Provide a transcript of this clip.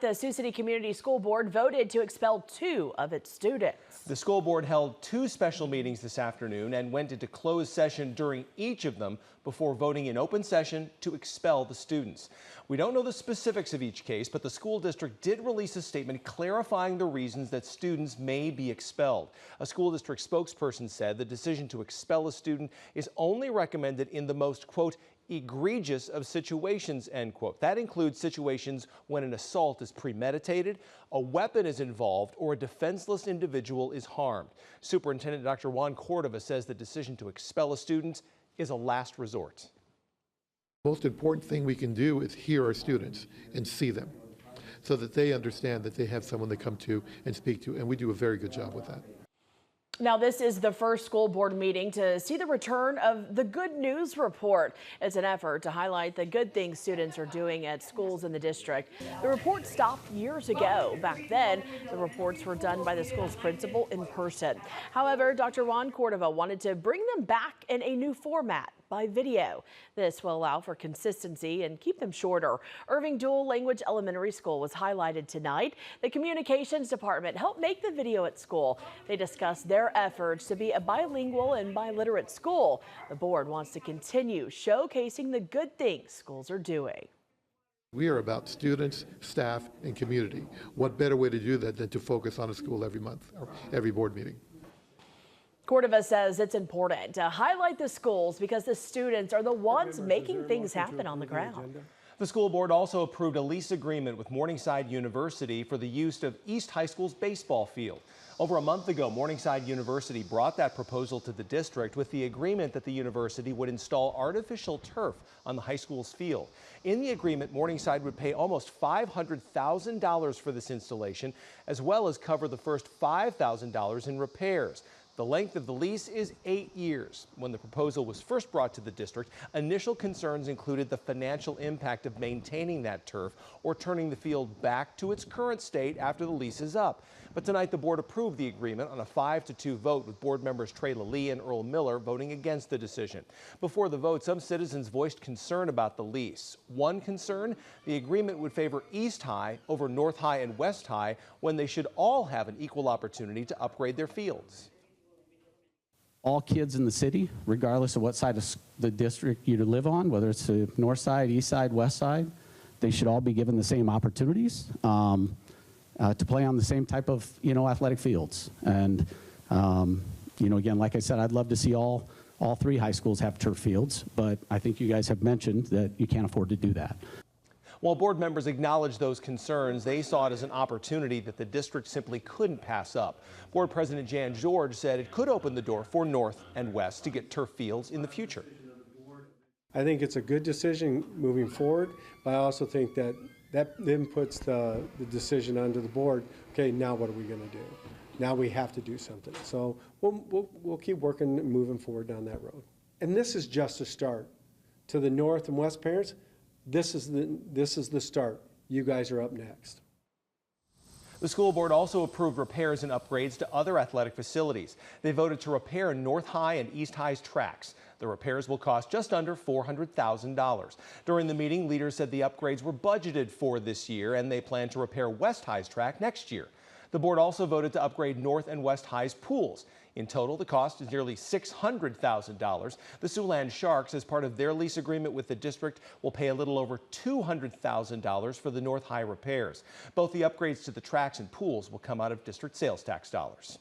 The Sioux City Community School Board voted to expel 2 of its students. The school board held 2 special meetings this afternoon and went into closed session during each of them before voting in open session to expel the students. We don't know the specifics of each case, but the school district did release a statement clarifying the reasons that students may be expelled. A school district spokesperson said the decision to expel a student is only recommended in the most, quote, egregious of situations, end quote. That includes situations when an assault is premeditated, a weapon is involved, or a defenseless individual is harmed. Superintendent Dr. Juan Cordova says the decision to expel a student is a last resort. The most important thing we can do is hear our students and see them so that they understand that they have someone they come to and speak to, and we do a very good job with that. Now, this is the first school board meeting to see the return of the Good News Report. It's an effort to highlight the good things students are doing at schools in the district. The report stopped years ago. Back then, the reports were done by the school's principal in person. However, Dr. Juan Cordova wanted to bring them back in a new format, by video. This will allow for consistency and keep them shorter. Irving Dual Language Elementary School was highlighted tonight. The communications department helped make the video at school. They discussed their efforts to be a bilingual and biliterate school. The board wants to continue showcasing the good things schools are doing. We are about students, staff, and community. What better way to do that than to focus on a school every month or every board meeting? Cordova says it's important to highlight the schools because the students are the ones making things happen on the ground. The school board also approved a lease agreement with Morningside University for the use of East High School's baseball field. Over a month ago, Morningside University brought that proposal to the district with the agreement that the university would install artificial turf on the high school's field. In the agreement, Morningside would pay almost $500,000 for this installation, as well as cover the first $5,000 in repairs. The length of the lease is 8 years. When the proposal was first brought to the district, initial concerns included the financial impact of maintaining that turf or turning the field back to its current state after the lease is up. But tonight the board approved the agreement on a 5-2 vote, with board members Trey Lee and Earl Miller voting against the decision. Before the vote, some citizens voiced concern about the lease. One concern, the agreement would favor East High over North High and West High when they should all have an equal opportunity to upgrade their fields. All kids in the city, regardless of what side of the district you live on, whether it's the north side, east side, west side, they should all be given the same opportunities to play on the same type of, athletic fields. And, again, like I said, I'd love to see all 3 high schools have turf fields, but I think you guys have mentioned that you can't afford to do that. While board members acknowledged those concerns, they saw it as an opportunity that the district simply couldn't pass up. Board President Jan George said it could open the door for North and West to get turf fields in the future. I think it's a good decision moving forward, but I also think that then puts the decision onto the board. Okay, now what are we going to do? Now we have to do something. So we'll keep working and moving forward down that road. And this is just a start. To the North and West parents, this is the start. You guys are up next. The school board also approved repairs and upgrades to other athletic facilities. They voted to repair North High and East High's tracks. The repairs will cost just under $400,000. During the meeting, leaders said the upgrades were budgeted for this year, and they plan to repair West High's track next year. The board also voted to upgrade North and West High's pools. In total, the cost is nearly $600,000. The Siouxland Sharks, as part of their lease agreement with the district, will pay a little over $200,000 for the North High repairs. Both the upgrades to the tracks and pools will come out of district sales tax dollars.